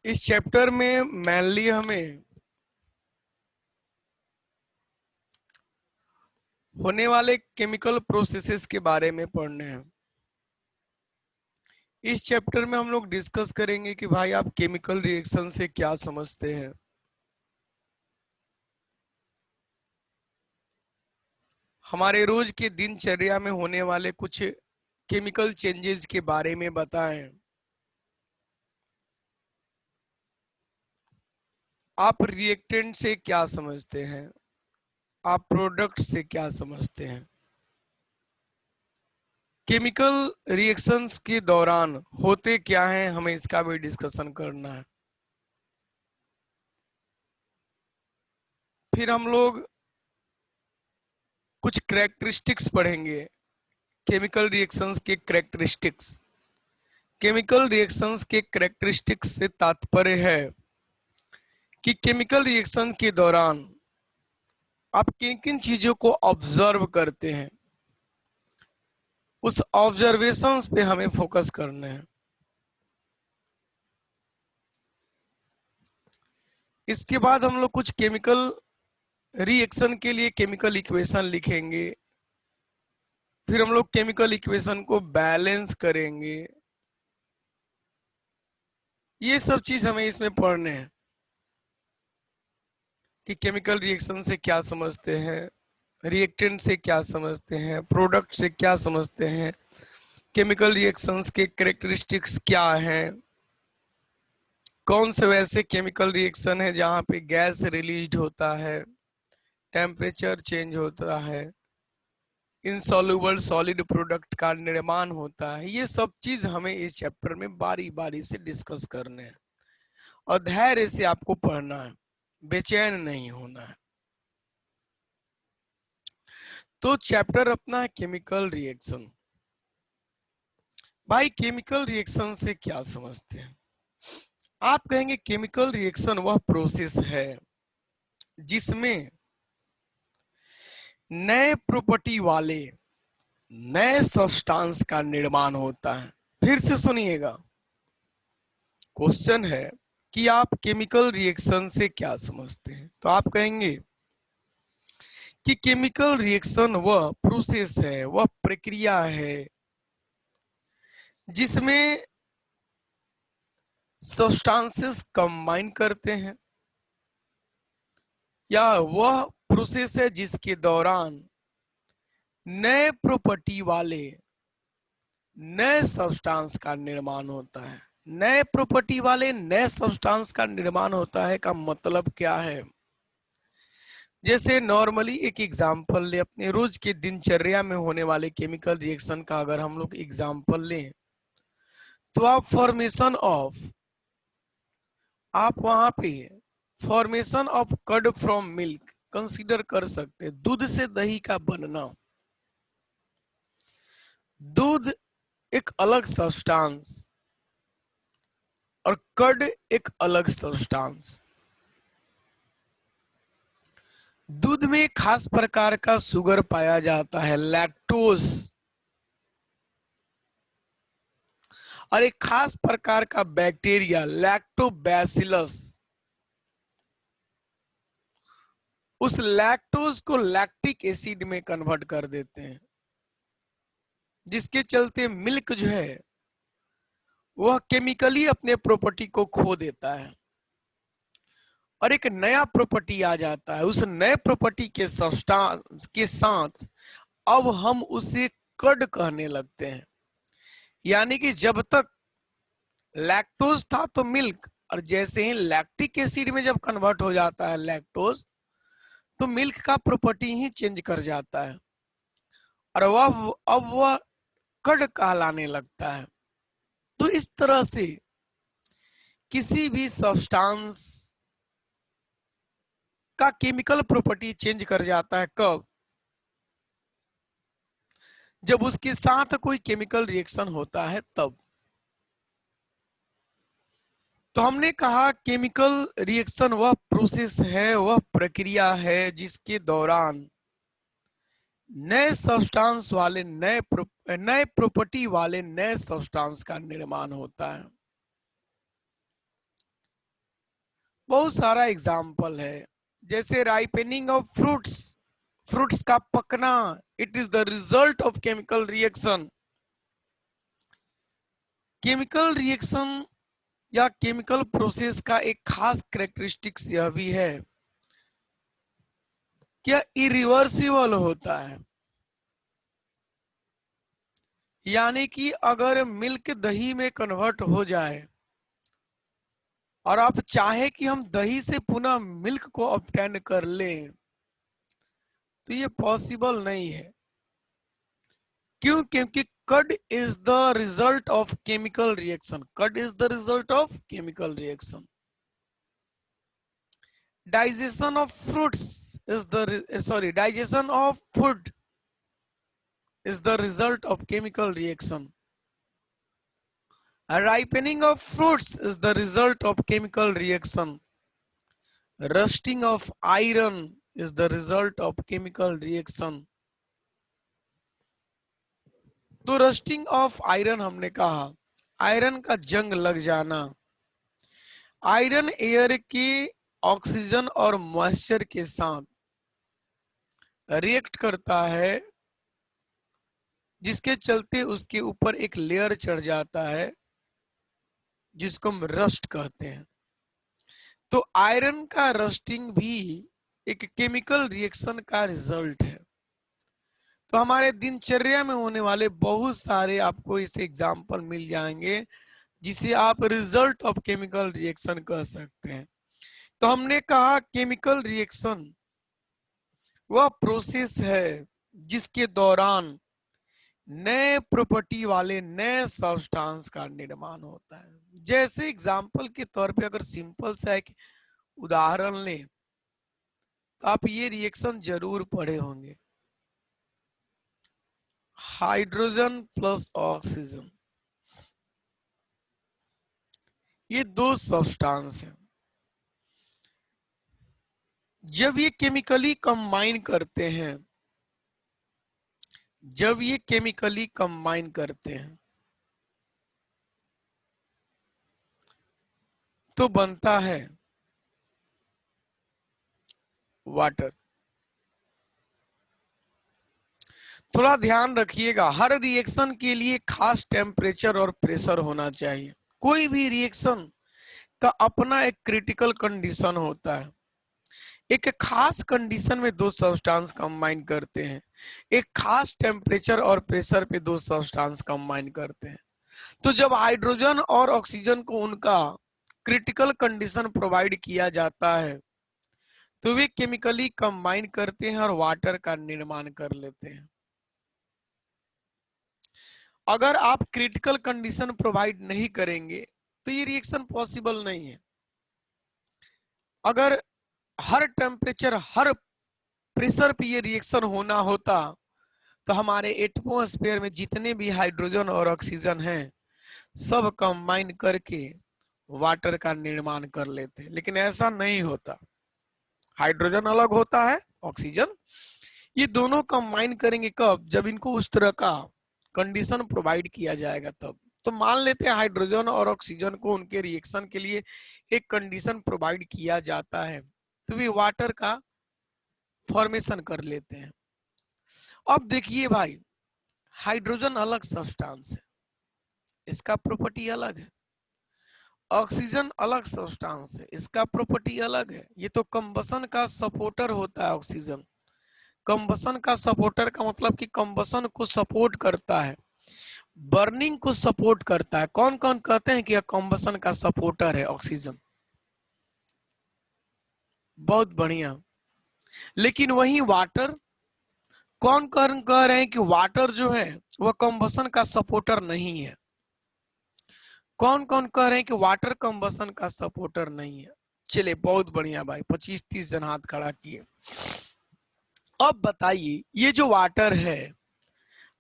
इस चैप्टर में मेनली हमें होने वाले केमिकल प्रोसेसेस के बारे में पढ़ने हैं। इस चैप्टर में हम लोग डिस्कस करेंगे कि भाई आप केमिकल रिएक्शन से क्या समझते हैं। हमारे रोज के दिनचर्या में होने वाले कुछ केमिकल चेंजेस के बारे में बताएं। आप रिएक्टेंट से क्या समझते हैं, आप प्रोडक्ट से क्या समझते हैं। केमिकल रिएक्शंस के दौरान होते क्या हैं, हमें इसका भी डिस्कशन करना है। फिर हम लोग कुछ कैरेक्टरिस्टिक्स पढ़ेंगे, केमिकल रिएक्शंस के कैरेक्टरिस्टिक्स। केमिकल रिएक्शंस के कैरेक्टरिस्टिक्स से तात्पर्य है कि केमिकल रिएक्शन के दौरान आप किन किन चीजों को ऑब्जर्व करते हैं, उस ऑब्जर्वेशंस पे हमें फोकस करना है। इसके बाद हम लोग कुछ केमिकल रिएक्शन के लिए केमिकल इक्वेशन लिखेंगे। फिर हम लोग केमिकल इक्वेशन को बैलेंस करेंगे। ये सब चीज हमें इसमें पढ़ने हैं कि केमिकल रिएक्शन से क्या समझते हैं, रिएक्टेंट से क्या समझते हैं, प्रोडक्ट से क्या समझते हैं, केमिकल रिएक्शंस के कैरेक्टरिस्टिक्स क्या हैं, कौन से वैसे केमिकल रिएक्शन है जहां पे गैस रिलीज होता है, टेम्परेचर चेंज होता है, इनसॉल्युबल सॉलिड प्रोडक्ट का निर्माण होता है। ये सब चीज हमें इस चैप्टर में बारी बारी से डिस्कस करने हैं और धैर्य से आपको पढ़ना है, बेचैन नहीं होना है। तो चैप्टर अपना है केमिकल रिएक्शन। भाई केमिकल रिएक्शन से क्या समझते हैं। आप कहेंगे केमिकल रिएक्शन वह प्रोसेस है जिसमें नए प्रॉपर्टी वाले नए सब्सटेंस का निर्माण होता है। फिर से सुनिएगा, क्वेश्चन है कि आप केमिकल रिएक्शन से क्या समझते हैं। तो आप कहेंगे कि केमिकल रिएक्शन वह प्रोसेस है, वह प्रक्रिया है जिसमें सब्सटेंसेस कंबाइन करते हैं, या वह प्रोसेस है जिसके दौरान नए प्रॉपर्टी वाले नए सब्सटेंस का निर्माण होता है। नए प्रॉपर्टी वाले नए सब्सटेंस का निर्माण होता है का मतलब क्या है। जैसे नॉर्मली एक एग्जांपल ले, अपने रोज के दिनचर्या में होने वाले केमिकल रिएक्शन का अगर हम लोग एग्जांपल लें तो आप वहां पे formation of curd from milk consider कर सकते हैं। दूध से दही का बनना, दूध एक अलग सब्सटेंस और कर्ड एक अलग सब्सटेंस। दूध में एक खास प्रकार का शुगर पाया जाता है, लैक्टोज, और एक खास प्रकार का बैक्टीरिया लैक्टोबैसिलस। उस लैक्टोज को लैक्टिक एसिड में कन्वर्ट कर देते हैं, जिसके चलते मिल्क जो है वह केमिकली अपने प्रॉपर्टी को खो देता है और एक नया प्रॉपर्टी आ जाता है। उस नए प्रॉपर्टी के सब्सटेंस के साथ अब हम उसे कर्ड कहने लगते हैं। यानी कि जब तक लैक्टोज था तो मिल्क, और जैसे ही लैक्टिक एसिड में जब कन्वर्ट हो जाता है लैक्टोज, तो मिल्क का प्रॉपर्टी ही चेंज कर जाता है और वह कर्ड कहलाने लगता है। तो इस तरह से किसी भी सब्सटेंस का केमिकल प्रॉपर्टी चेंज कर जाता है। कब? जब उसके साथ कोई केमिकल रिएक्शन होता है तब। तो हमने कहा केमिकल रिएक्शन वह प्रोसेस है, वह प्रक्रिया है जिसके दौरान नए सब्सटेंस वाले नए प्रॉपर्टी वाले नए सब्सटेंस का निर्माण होता है। बहुत सारा एग्जाम्पल है, जैसे राइपनिंग ऑफ फ्रूट्स, फ्रूट्स का पकना, it is the result of chemical reaction. Chemical reaction या केमिकल प्रोसेस का एक खास कैरेक्टरिस्टिक्स यह भी है कि इरिवर्सिबल होता है, यानी कि अगर मिल्क दही में कन्वर्ट हो जाए और आप चाहे कि हम दही से पुनः मिल्क को ऑब्टेन कर लें, तो ये पॉसिबल नहीं है। क्यों? क्योंकि curd is the result of chemical reaction, curd is the result of chemical reaction. Digestion of fruits is the digestion of food is the result of chemical reaction. A ripening of fruits is the result of chemical reaction. Rusting of iron is the result of chemical reaction. तो rusting of iron हमने कहा, iron का जंग लग जाना। Iron air के oxygen और moisture के साथ रिएक्ट करता है, जिसके चलते उसके ऊपर एक लेयर चढ़ जाता है जिसको हम रस्ट कहते हैं। तो आयरन का रस्टिंग भी एक केमिकल रिएक्शन का रिजल्ट है। तो हमारे दिनचर्या में होने वाले बहुत सारे आपको इसे एग्जाम्पल मिल जाएंगे जिसे आप रिजल्ट ऑफ केमिकल रिएक्शन कह सकते हैं। तो हमने कहा केमिकल रिएक्शन वह प्रोसेस है जिसके दौरान नए प्रॉपर्टी वाले नए सब्सटेंस का निर्माण होता है। जैसे एग्जाम्पल के तौर पे अगर सिंपल सा एक उदाहरण लें तो आप ये रिएक्शन जरूर पढ़े होंगे, हाइड्रोजन प्लस ऑक्सीजन, ये दो सब्सटेंस हैं। जब ये केमिकली कंबाइन करते हैं, जब ये केमिकली कंबाइन करते हैं तो बनता है वाटर। थोड़ा ध्यान रखिएगा, हर रिएक्शन के लिए खास टेम्परेचर और प्रेशर होना चाहिए। कोई भी रिएक्शन का अपना एक क्रिटिकल कंडीशन होता है। एक खास कंडीशन में दो सब्सटेंस कंबाइन करते हैं, एक खास टेम्परेचर और प्रेशर पे दो सब्सटेंस कंबाइन करते हैं। तो जब हाइड्रोजन और ऑक्सीजन को उनका क्रिटिकल कंडीशन प्रोवाइड किया जाता है तो वे केमिकली कंबाइन करते हैं और वाटर का निर्माण कर लेते हैं। अगर आप क्रिटिकल कंडीशन प्रोवाइड नहीं करेंगे तो ये रिएक्शन पॉसिबल नहीं है। अगर हर टेम्परेचर हर प्रेशर पे ये रिएक्शन होना होता तो हमारे एटमॉस्फेयर में जितने भी हाइड्रोजन और ऑक्सीजन हैं सब कंबाइन करके वाटर का निर्माण कर लेते हैं, लेकिन ऐसा नहीं होता। हाइड्रोजन अलग होता है, ऑक्सीजन, ये दोनों कंबाइन करेंगे कब? जब इनको उस तरह का कंडीशन प्रोवाइड किया जाएगा तब। तो मान लेते हैं हाइड्रोजन और ऑक्सीजन को उनके रिएक्शन के लिए एक कंडीशन प्रोवाइड किया जाता है तो वे वाटर का फॉर्मेशन कर लेते हैं। अब देखिए भाई, हाइड्रोजन अलग सब्सटेंस है, इसका प्रॉपर्टी अलग है। ऑक्सीजन अलग सब्सटेंस है, इसका प्रॉपर्टी अलग है। ये तो कंबसन का सपोर्टर होता है ऑक्सीजन। कंबसन का सपोर्टर का मतलब कि कंबसन को सपोर्ट करता है, बर्निंग को सपोर्ट करता है। कौन कौन कहते हैं कि यह कंबसन का सपोर्टर है ऑक्सीजन? बहुत बढ़िया। लेकिन वही वाटर, कौन कह रहे हैं कि वाटर जो है वह कंबसन का सपोर्टर नहीं है? कौन कौन कह रहे हैं कि वाटर कंबसन का सपोर्टर नहीं है? चले, बहुत बढ़िया भाई, 25-30 जन हाथ खड़ा किए। अब बताइए, ये जो वाटर है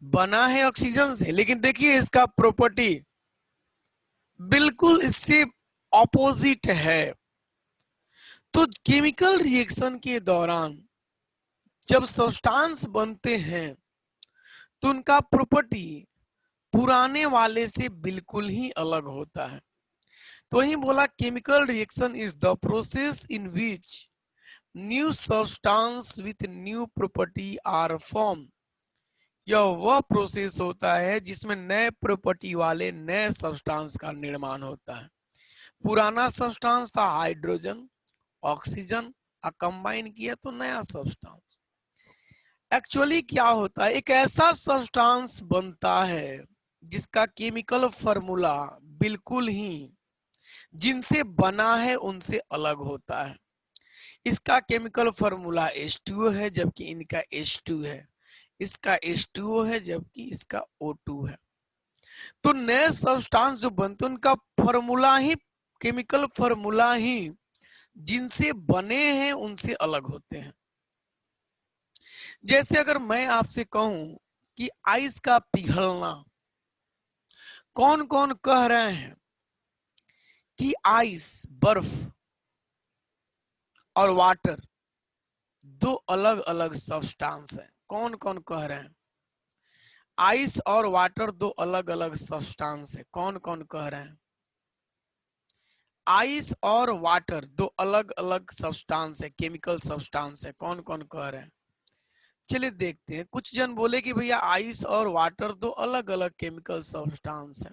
बना है ऑक्सीजन से, लेकिन देखिए इसका प्रॉपर्टी बिल्कुल इससे ऑपोजिट है। तो केमिकल रिएक्शन के दौरान जब सब्सटेंस बनते हैं तो उनका प्रॉपर्टी पुराने वाले से बिल्कुल ही अलग होता है। तो वही बोला chemical reaction is the process in which new substance with new property are form. यह वह प्रोसेस होता है जिसमें नए प्रॉपर्टी वाले नए सब्सटेंस का निर्माण होता है। पुराना सब्सटेंस था हाइड्रोजन, ऑक्सीजन, कंबाइन किया तो नया सब्सटेंस। एक्चुअली क्या होता है, एक ऐसा सब्सटेंस बनता है जिसका केमिकल फॉर्मूला बिल्कुल ही जिनसे बना है उनसे अलग होता है। इसका केमिकल फॉर्मूला H2O है जबकि इनका H2 है, इसका H2O है जबकि इसका O2 है। तो नए सब्सटेंस जो बनते हैं उनका फॉर्मूला ही, केमिकल फॉर्मूला ही जिनसे बने हैं उनसे अलग होते हैं। जैसे अगर मैं आपसे कहूं कि आइस का पिघलना, कौन कौन कह रहे हैं कि आइस, बर्फ और वाटर दो अलग अलग सब्सटेंस है? कौन कौन कह रहे हैं आइस और वाटर दो अलग अलग सब्सटेंस है? कौन कौन कह रहे हैं आइस और वाटर दो अलग अलग सब्सटेंस है, केमिकल सब्सटेंस है? कौन कौन कह रहे हैं? चलिए देखते हैं। कुछ जन बोले कि भैया आइस और वाटर दो अलग अलग केमिकल सब्सटेंस है।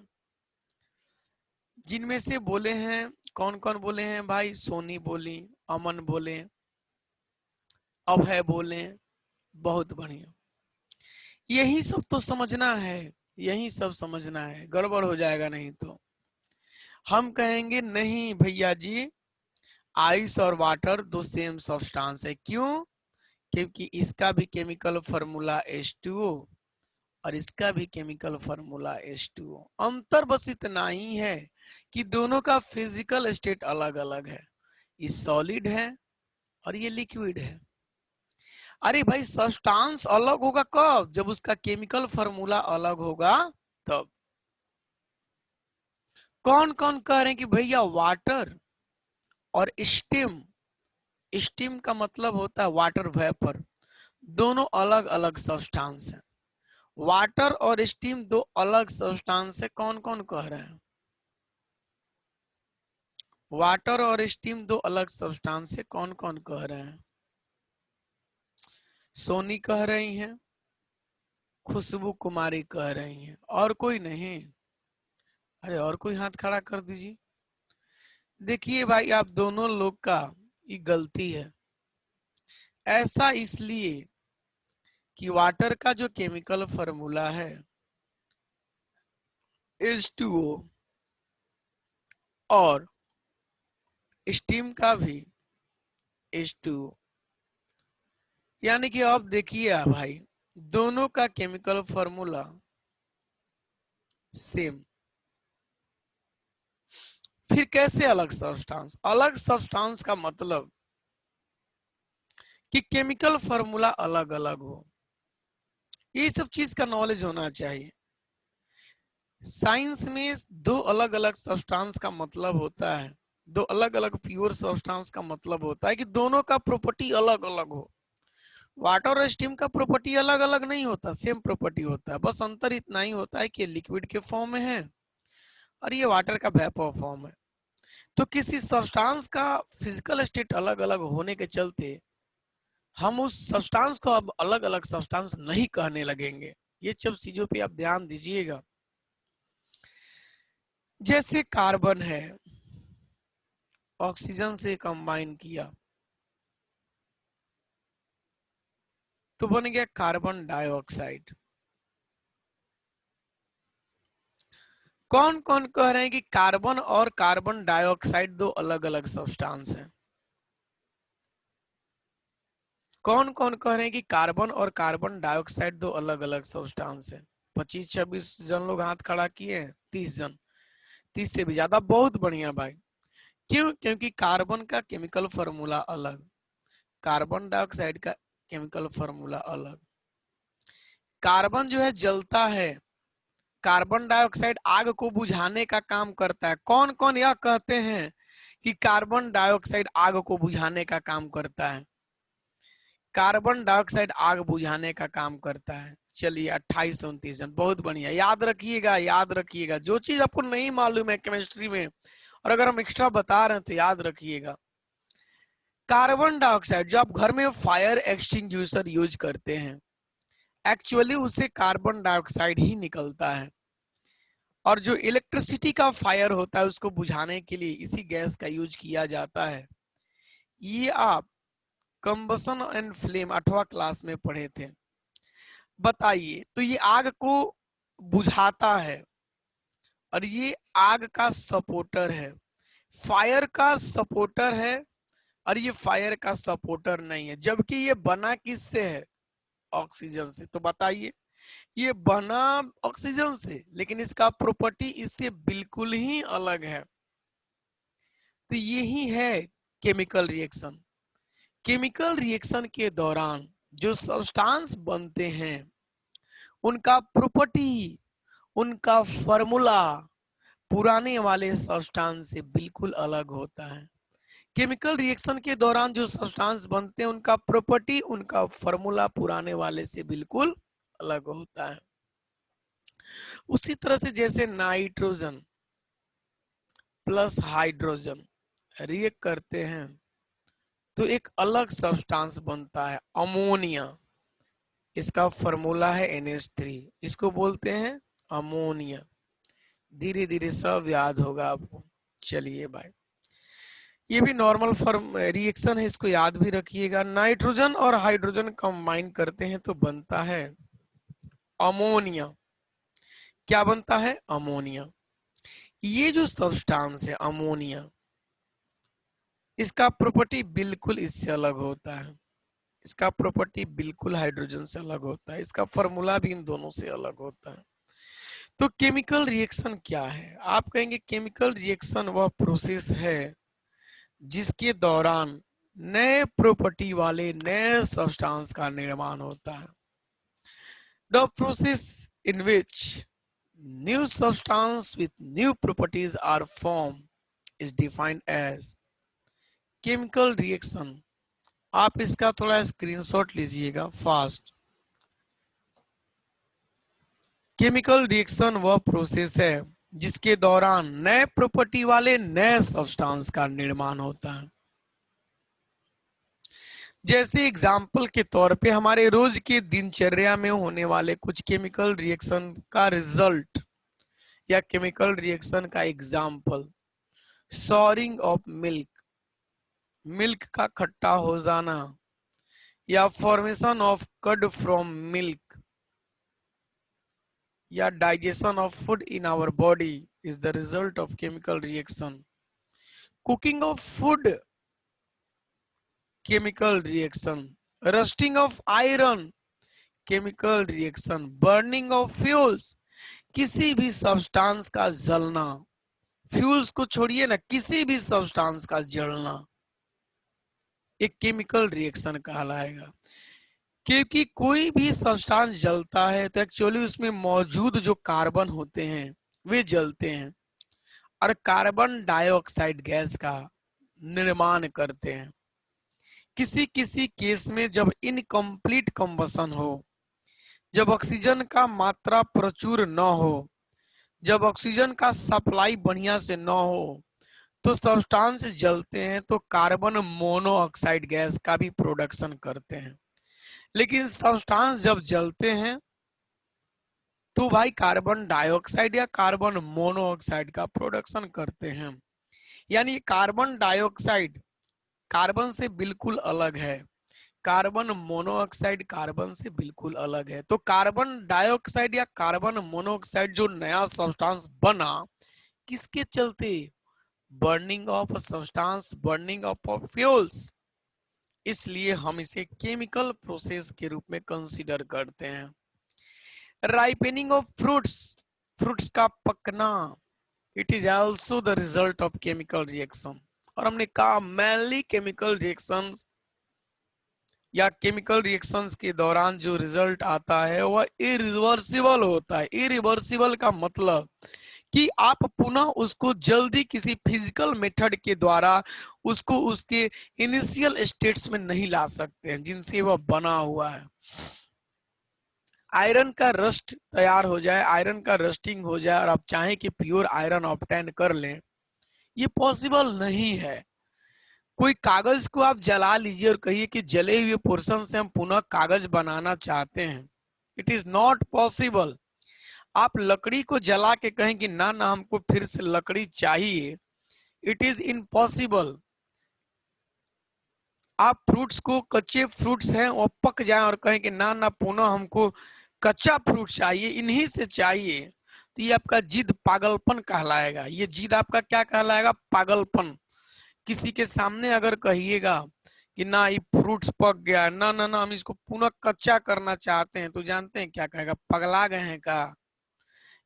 जिनमें से बोले हैं, कौन कौन बोले हैं भाई? सोनी बोली, अमन बोले, अभय बोले। बहुत बढ़िया। यही सब तो समझना है, यही सब समझना है, गड़बड़ हो जाएगा नहीं तो। हम कहेंगे नहीं भैया जी, आइस और वाटर दो सेम सब्सटेंस है। क्यों? क्योंकि इसका भी केमिकल फॉर्मूला H2O और इसका भी केमिकल फॉर्मूला H2O। अंतर बस इतना ही है कि दोनों का फिजिकल स्टेट अलग अलग है। ये सॉलिड है और ये लिक्विड है। अरे भाई, सब्सटेंस अलग होगा कब? जब उसका केमिकल फॉर्मूला अलग होगा तब। कौन कौन कह रहे हैं कि भैया वाटर और स्टीम, स्टीम का मतलब होता है वाटर वेपर, दोनों अलग अलग सब्सटेंस है। वाटर और स्टीम दो अलग सब्सटेंस है। कौन कौन कह रहे हैं वाटर और स्टीम दो अलग सब्सटेंस है? कौन कौन कह रहे हैं? सोनी कह रही हैं, खुशबू कुमारी कह रही हैं, और कोई नहीं? अरे और कोई हाथ खड़ा कर दीजिए। देखिए भाई, आप दोनों लोग का ये गलती है। ऐसा इसलिए कि वाटर का जो केमिकल फॉर्मूला है H2O और स्टीम का भी H2O, यानी कि अब देखिए भाई, दोनों का केमिकल फॉर्मूला सेम। फिर कैसे अलग सब्सटेंस? अलग सब्सटेंस का मतलब कि केमिकल फॉर्मूला अलग अलग हो। ये सब चीज का नॉलेज होना चाहिए। साइंस में दो अलग अलग सब्सटेंस का मतलब होता है, दो अलग अलग प्योर सब्सटेंस का मतलब होता है कि दोनों का प्रॉपर्टी अलग अलग हो। वाटर और स्टीम का प्रॉपर्टी अलग अलग नहीं होता, सेम प्रॉपर्टी होता है। बस अंतर इतना ही होता है कि लिक्विड के फॉर्म में है और ये वाटर का वेपर फॉर्म है। तो किसी सब्सटेंस का फिजिकल स्टेट अलग अलग होने के चलते हम उस सब्सटेंस को अब अलग अलग सब्सटेंस नहीं कहने लगेंगे। ये सब चीजों पे आप ध्यान दीजिएगा। जैसे कार्बन है, ऑक्सीजन से कंबाइन किया तो बन गया कार्बन डाइऑक्साइड। कौन कौन कह रहे हैं कि कार्बन और कार्बन डाइऑक्साइड दो अलग अलग सब्सटेंस हैं? कौन कौन कह रहे हैं कि कार्बन और कार्बन डाइऑक्साइड दो अलग अलग सब्सटेंस हैं? 25-26 जन लोग हाथ खड़ा किए हैं। 30 जन, 30 से भी ज्यादा। बहुत बढ़िया भाई। क्यों? क्योंकि कार्बन का केमिकल फॉर्मूला अलग, कार्बन डाइऑक्साइड का केमिकल फॉर्मूला अलग। कार्बन जो है जलता है, कार्बन डाइऑक्साइड आग को बुझाने का काम करता है। कौन कौन यह कहते हैं कि कार्बन डाइऑक्साइड आग को बुझाने का काम करता है? कार्बन डाइऑक्साइड आग बुझाने का काम करता है। चलिए 28-29 जन, बहुत बढ़िया। याद रखिएगा, याद रखिएगा। जो चीज आपको नहीं मालूम है केमिस्ट्री में और अगर हम एक्स्ट्रा बता रहे हैं तो याद रखिएगा, कार्बन डाइऑक्साइड जो आप घर में फायर एक्सटिंग्विशर यूज करते हैं, एक्चुअली उससे कार्बन डाइऑक्साइड ही निकलता है। और जो इलेक्ट्रिसिटी का फायर होता है उसको बुझाने के लिए इसी गैस का यूज किया जाता है। ये आप कंबसन एंड फ्लेम 8वां क्लास में पढ़े थे। बताइए, तो ये आग को बुझाता है और ये आग का सपोर्टर है, फायर का सपोर्टर है, और ये फायर का सपोर्टर नहीं है। जबकि ये बना किससे है? ऑक्सीजन से। तो बताइए, ये बना ऑक्सीजन से, लेकिन इसका प्रॉपर्टी इससे बिल्कुल ही अलग है। तो यही है केमिकल रिएक्शन। केमिकल रिएक्शन के दौरान जो सब्सटेंस बनते हैं उनका प्रॉपर्टी, उनका फॉर्मूला पुराने वाले सब्सटेंस से बिल्कुल अलग होता है। केमिकल रिएक्शन के दौरान जो सब्सटेंस बनते हैं उनका प्रॉपर्टी, उनका फॉर्मूला पुराने वाले से बिल्कुल अलग होता है। उसी तरह से जैसे नाइट्रोजन प्लस हाइड्रोजन रिएक्ट करते हैं तो एक अलग सब्सटेंस बनता है, अमोनिया। इसका फॉर्मूला है NH3, इसको बोलते हैं अमोनिया। धीरे धीरे सब याद होगा आपको। चलिए भाई, ये भी नॉर्मल फॉर्म रिएक्शन है, इसको याद भी रखिएगा। नाइट्रोजन और हाइड्रोजन कंबाइन करते हैं तो बनता है अमोनिया। क्या बनता है? अमोनिया। ये जो सब्सटेंस है अमोनिया, इसका प्रॉपर्टी बिल्कुल इससे अलग होता है। इसका प्रॉपर्टी बिल्कुल हाइड्रोजन से अलग होता है, इसका फॉर्मूला भी इन दोनों से अलग होता है। तो केमिकल रिएक्शन क्या है? आप कहेंगे केमिकल रिएक्शन वह प्रोसेस है जिसके दौरान नए प्रॉपर्टी वाले नए सब्सटेंस का निर्माण होता है। The process in which new substance with new properties are form is defined as chemical reaction. आप इसका थोड़ा स्क्रीनशॉट लीजिएगा फास्ट। केमिकल रिएक्शन वह प्रोसेस है जिसके दौरान नए प्रॉपर्टी वाले नए सब्सटेंस का निर्माण होता है। जैसे एग्जाम्पल के तौर पे हमारे रोज के दिनचर्या में होने वाले कुछ केमिकल रिएक्शन का रिजल्ट या केमिकल रिएक्शन का example, souring of milk, milk का खट्टा हो जाना, या formation of curd from milk, या digestion of food in our body is the result of chemical reaction. Cooking of food, chemical reaction. Rusting of iron, chemical reaction. Burning of fuels, किसी भी substance का जलना, fuels को छोड़िए ना, किसी भी सब्सटेंस का जलना एक केमिकल रिएक्शन कहलाएगा। क्योंकि कोई भी सब्सटेंस जलता है तो एक्चुअली उसमें मौजूद जो कार्बन होते हैं वे जलते हैं और कार्बन डाइऑक्साइड गैस का निर्माण करते हैं। किसी किसी केस में जब इनकम्प्लीट कंबसन हो, जब ऑक्सीजन का मात्रा प्रचुर न हो, जब ऑक्सीजन का सप्लाई बढ़िया से न हो, तो सब्सटेंस जलते हैं तो कार्बन मोनोऑक्साइड गैस का भी प्रोडक्शन करते हैं। लेकिन सब्सटेंस जब जलते हैं तो भाई कार्बन डाइऑक्साइड या कार्बन मोनोऑक्साइड का प्रोडक्शन करते हैं। यानी कार्बन डाइऑक्साइड कार्बन से बिल्कुल अलग है, कार्बन मोनोऑक्साइड कार्बन से बिल्कुल अलग है। तो कार्बन डाइऑक्साइड या कार्बन मोनोऑक्साइड जो नया सब्सटेंस बना, किसके चलते? Burning of substance, burning of fuels. इसलिए हम इसे केमिकल प्रोसेस के रूप में कंसीडर करते हैं। राइपेनिंग ऑफ फ्रूट्स, फ्रूट्स का पकना, it is also the result of chemical reaction. और हमने कहा मेनली केमिकल रिएक्शंस या केमिकल रिएक्शंस के दौरान जो रिजल्ट आता है वह इरिवर्सिबल होता है। इरिवर्सिबल का मतलब कि आप पुनः उसको जल्दी किसी फिजिकल मेथड के द्वारा उसको उसके इनिशियल स्टेट्स में नहीं ला सकते हैं जिनसे वह बना हुआ है। आयरन का रस्ट तैयार हो जाए, आयरन का रस्टिंग हो जाए और आप चाहें कि प्योर आयरन ऑब्टेन कर लें, ये पॉसिबल नहीं है। कोई कागज को आप जला लीजिए और कहिए कि जले हुए पोर्शन से हम पुनः कागज बनाना चाहते हैं, इट इज नॉट पॉसिबल। आप लकड़ी को जला के कहें कि ना ना हमको फिर से लकड़ी चाहिए, इट इज इम्पॉसिबल। आप फ्रूट्स को, कच्चे फ्रूट्स हैं वो पक जाएं और कहें कि ना ना पुनः हमको कच्चा फ्रूट चाहिए, इन्हीं से चाहिए, तो ये आपका जिद पागलपन कहलाएगा। ये जिद आपका क्या कहलाएगा? पागलपन। किसी के सामने अगर कहिएगा कि ना ये फ्रूट्स पक गया, ना ना ना हम इसको पुनः कच्चा करना चाहते हैं, तो जानते हैं क्या कहेगा? पगला गए हैं का?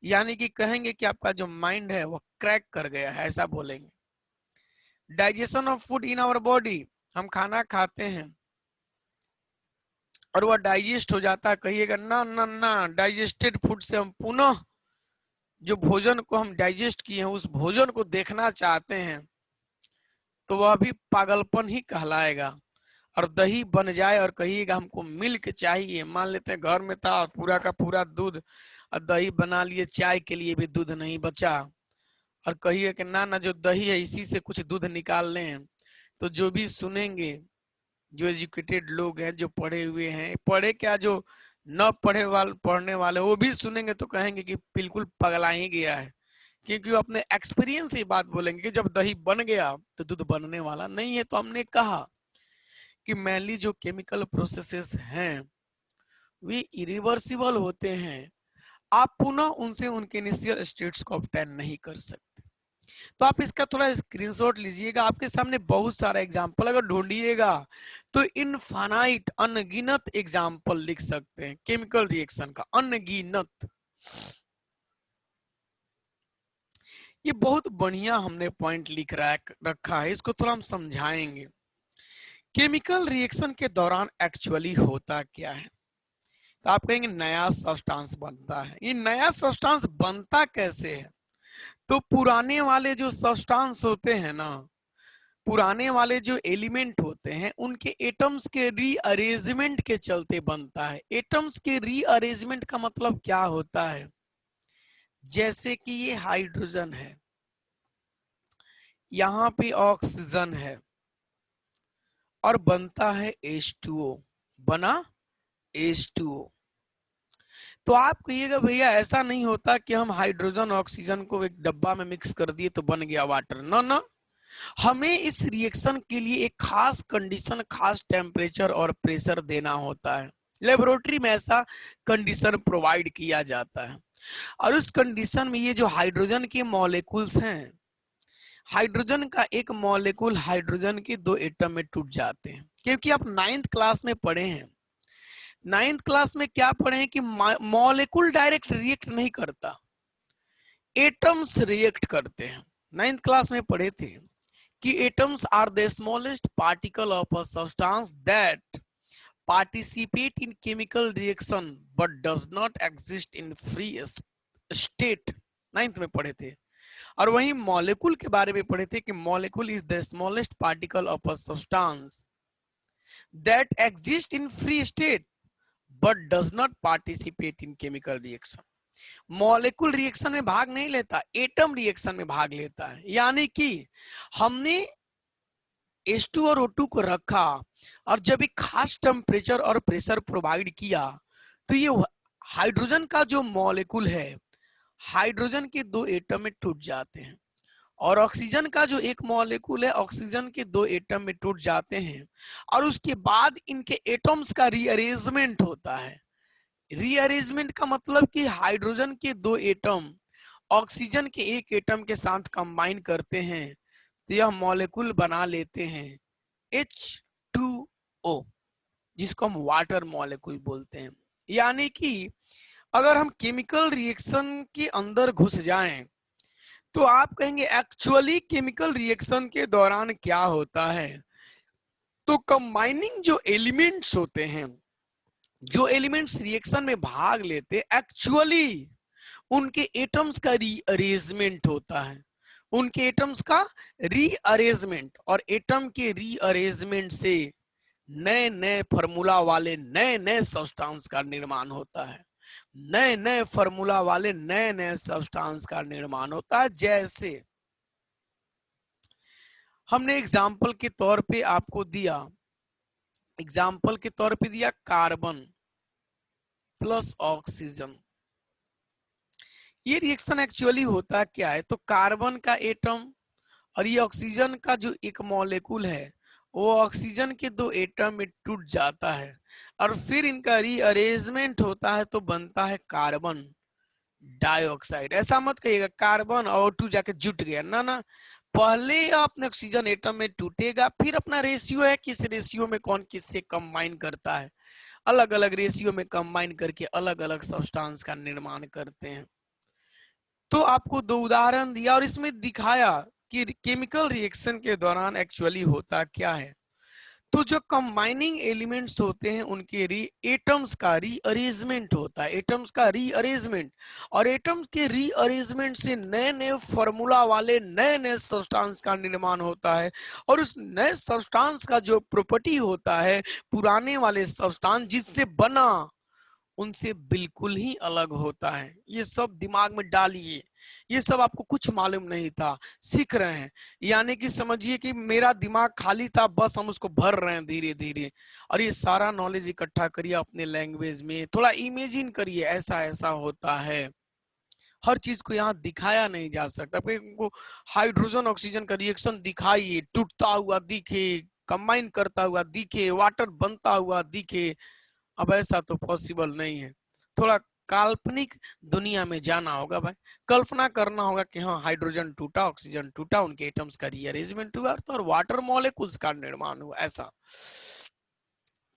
यानी कि कहेंगे कि आपका जो माइंड है वो क्रैक कर गया है, ऐसा बोलेंगे। Digestion of food in our body, हम खाना खाते हैं और वह डाइजेस्ट हो जाता है, कहिएगा ना ना ना डाइजेस्टेड फूड से हम पुनः जो भोजन को हम डाइजेस्ट किए हैं उस भोजन को देखना चाहते हैं, तो वह भी पागलपन ही कहलाएगा। और दही बन जाए और कहिएगा हमको मिल्क चाहिए, मान लेते हैं घर में था पूरा का पूरा दूध और दही बना लिए, चाय के लिए भी दूध नहीं बचा, और कहिए कि ना ना जो दही है इसी से कुछ दूध निकाल लें, तो जो भी सुनेंगे, जो एजुकेटेड लोग हैं, जो पढ़े हुए हैं, पढ़े क्या, जो न पढ़े वाले, पढ़ने वाले, वो भी सुनेंगे तो कहेंगे कि बिल्कुल पगला ही गया है, क्योंकि वो अपने एक्सपीरियंस से बात बोलेंगे कि जब दही बन गया तो दूध बनने वाला नहीं है। तो हमने कहा कि मेनली जो केमिकल प्रोसेसेस हैं वे इरिवर्सिबल होते हैं, आप पुनः उनसे उनके इनिशियल स्टेट्स को ऑब्टेन नहीं कर सकते। तो आप इसका थोड़ा स्क्रीनशॉट लीजिएगा, आपके सामने बहुत सारा एग्जांपल अगर ढूंढिएगा तो इनफाइनाइट अनगिनत एग्जांपल लिख सकते हैं केमिकल रिएक्शन का, अनगिनत। ये बहुत बढ़िया हमने पॉइंट लिख रखा है, इसको थोड़ा हम समझाएंगे। केमिकल रिएक्शन के दौरान एक्चुअली होता क्या है? तो आप कहेंगे नया सब्सटेंस बनता है। ये नया सब्सटेंस बनता कैसे है? तो पुराने वाले जो सब्सटेंस होते हैं ना, पुराने वाले जो एलिमेंट होते हैं उनके एटम्स के रीअरेंजमेंट के चलते बनता है। एटम्स के रीअरेंजमेंट का मतलब क्या होता है? जैसे कि ये हाइड्रोजन है, यहाँ पे ऑक्सीजन है और बनता है H2O, बना H2O। तो आप कहिएगा भैया ऐसा नहीं होता कि हम हाइड्रोजन ऑक्सीजन को एक डब्बा में मिक्स कर दिए तो बन गया वाटर, ना ना, हमें इस रिएक्शन के लिए एक खास कंडीशन, खास टेम्परेचर और प्रेशर देना होता है। लेबोरेटरी में ऐसा कंडीशन प्रोवाइड किया जाता है, और उस कंडीशन में ये जो हाइड्रोजन के मॉलिक्यूल्स हैं, हाइड्रोजन का एक मॉलिक्यूल हाइड्रोजन के दो एटम में टूट जाते हैं। क्योंकि आप 9th क्लास में पढ़े हैं, 9th क्लास में क्या पढ़े हैं कि मॉलिक्यूल डायरेक्ट रिएक्ट नहीं करता, एटम्स रिएक्ट करते हैं। 9th क्लास में पढ़े थे कि atoms are the smallest particle of a substance that participate in chemical reaction but does not exist in free state, 9th में पढ़े थे। और वही मॉलिक्यूल के बारे में पढ़े थे कि molecule is the smallest particle of a substance that exist in free state but does not participate in chemical reaction. Molecule reaction में भाग नहीं लेता, एटम रिएक्शन में भाग लेता है। यानी कि हमने H2 और O2 को रखा और जब एक खास टेम्परेचर और प्रेशर प्रोवाइड किया तो ये हाइड्रोजन का जो मॉलिक्यूल है, हाइड्रोजन के दो एटम में टूट जाते हैं, और ऑक्सीजन का जो एक मॉलिक्यूल है, ऑक्सीजन के दो एटम में टूट जाते हैं, और उसके बाद इनके एटम्स का रीअरेंजमेंट होता है। रीअरेंजमेंट का मतलब कि हाइड्रोजन के दो एटम ऑक्सीजन के एक एटम के साथ कंबाइन करते हैं तो यह मॉलिक्यूल बना लेते हैं H2O, जिसको हम वाटर मॉलिक्यूल बोलते हैं। यानी कि अगर हम केमिकल रिएक्शन के अंदर घुस जाएं तो आप कहेंगे एक्चुअली केमिकल रिएक्शन के दौरान क्या होता है? तो कंबाइनिंग जो एलिमेंट्स होते हैं, जो एलिमेंट्स रिएक्शन में भाग लेते, एक्चुअली उनके एटम्स का रीअरेंजमेंट होता है, उनके एटम्स का रीअरेंजमेंट, और एटम के रीअरेंजमेंट से नए नए फार्मूला वाले नए नए सब्सटेंस का निर्माण होता है, नए नए फार्मूला वाले नए नए सब्सटेंस का निर्माण होता है। जैसे हमने एग्जाम्पल के तौर पे आपको दिया, एग्जाम्पल के तौर पे दिया कार्बन प्लस ऑक्सीजन। ये रिएक्शन एक्चुअली होता क्या है, तो कार्बन का एटम और ये ऑक्सीजन का जो एक मॉलिक्यूल है वो ऑक्सीजन के दो एटम में टूट जाता है और फिर इनका रीअरेंजमेंट होता है तो बनता है कार्बन डाइऑक्साइड। ऐसा मत कहिएगा कार्बन और टू जाके जुट गया, ना ना, पहले आपने ऑक्सीजन एटम में टूटेगा, फिर अपना रेशियो है किस रेशियो में कौन किससे कंबाइन करता है, अलग अलग रेशियो में कंबाइन करके अलग अलग सब्सटेंस का निर्माण करते हैं। तो आपको दो उदाहरण दिया और इसमें दिखाया कि केमिकल रिएक्शन के दौरान एक्चुअली होता क्या है। तो जो कंबाइनिंग एलिमेंट्स होते हैं उनके एटम्स का रीअरेंजमेंट होता है, एटम्स का रीअरेंजमेंट, और एटम्स के रीअरेंजमेंट से नए नए फॉर्मूला वाले नए नए सब्सटेंस का निर्माण होता है और उस नए सब्सटेंस का जो प्रॉपर्टी होता है पुराने वाले सब्सटेंस जिससे बना उनसे बिल्कुल ही अलग होता है। ये सब दिमाग में डालिए, ये सब आपको कुछ मालूम नहीं था, सीख रहे हैं, यानी कि समझिए कि मेरा दिमाग खाली था, बस हम उसको भर रहे हैं धीरे धीरे। और ये सारा नॉलेज इकट्ठा करिए अपने लैंग्वेज में, थोड़ा इमेजिन करिए ऐसा ऐसा होता है। हर चीज को यहाँ दिखाया नहीं जा सकता, को हाइड्रोजन ऑक्सीजन का रिएक्शन दिखाइए, टूटता हुआ दिखे, कंबाइन करता हुआ दिखे, वाटर बनता हुआ दिखे, अब ऐसा तो पॉसिबल नहीं है। थोड़ा काल्पनिक दुनिया में जाना होगा भाई, कल्पना करना होगा कि हाँ हाइड्रोजन टूटा, ऑक्सीजन टूटा, उनके एटम्स का रीअरेंजमेंट हुआ और वाटर मॉलिक्यूल्स का निर्माण हुआ, ऐसा।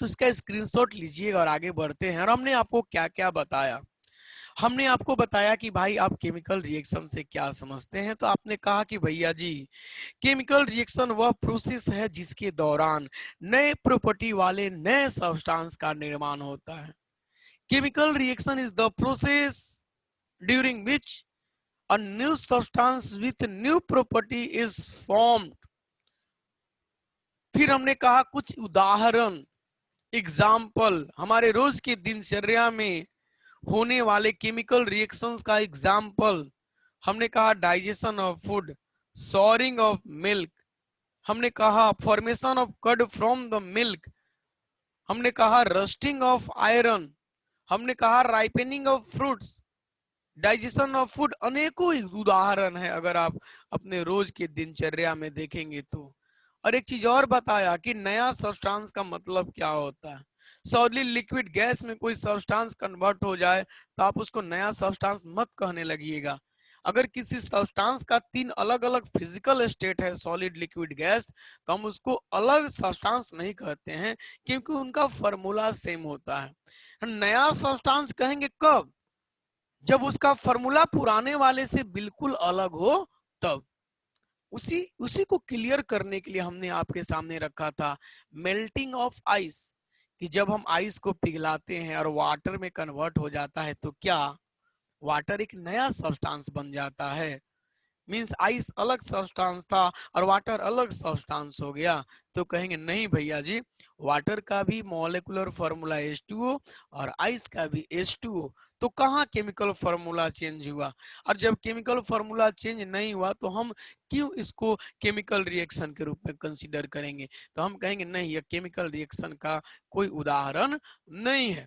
तो इसका स्क्रीनशॉट लीजिएगा और आगे बढ़ते हैं। और हमने आपको क्या क्या बताया, हमने आपको बताया कि भाई आप केमिकल रिएक्शन से क्या समझते हैं। तो आपने कहा कि भैया जी केमिकल रिएक्शन वह प्रोसेस है जिसके दौरान नए प्रॉपर्टी वाले नए सब्सटेंस का निर्माण होता है। Chemical reaction is the process during which a new substance with new property is formed। फिर हमने कहा कुछ उदाहरण, एग्जाम्पल, हमारे रोज की दिनचर्या में होने वाले केमिकल रिएक्शंस का एग्जाम्पल। हमने कहा digestion of food, souring of milk, हमने कहा formation of curd from the milk, हमने कहा रस्टिंग ऑफ आयरन, हमने कहा ripening of fruits, digestion of food. अनेकों उदाहरण है अगर आप अपने रोज के दिनचर्या में देखेंगे तो। और एक चीज और बताया कि नया सब्सटेंस का मतलब क्या होता है। सॉलिड लिक्विड गैस में कोई सब्सटेंस कन्वर्ट हो जाए तो आप उसको नया सब्सटेंस मत कहने लगिएगा। अगर किसी सब्सटेंस का तीन अलग अलग फिजिकल स्टेट है, सॉलिड लिक्विड गैस, तो हम उसको अलग सब्सटेंस नहीं कहते हैं क्योंकि उनका फॉर्मूला सेम होता है। नया सब्सटेंस कहेंगे कब, जब उसका फॉर्मूला पुराने वाले से बिल्कुल अलग हो तब। उसी उसी को क्लियर करने के लिए हमने आपके सामने रखा था मेल्टिंग ऑफ आइस, कि जब हम आइस को पिघलाते हैं और वाटर में कन्वर्ट हो जाता है तो क्या वाटर एक नया सब्सटेंस बन जाता है। मींस आइस अलग सब्सटेंस था और वाटर अलग सब्सटेंस हो गया। तो कहेंगे नहीं भैया जी, वाटर का भी मॉलिक्यूलर फॉर्मूला H2O और आइस का भी H2O। तो कहाँ केमिकल फॉर्मूला चेंज हुआ, और जब केमिकल फॉर्मूला चेंज नहीं हुआ तो हम क्यों इसको केमिकल रिएक्शन के रूप में कंसीडर करेंगे। तो हम कहेंगे नहीं, यह केमिकल रिएक्शन का कोई उदाहरण नहीं है।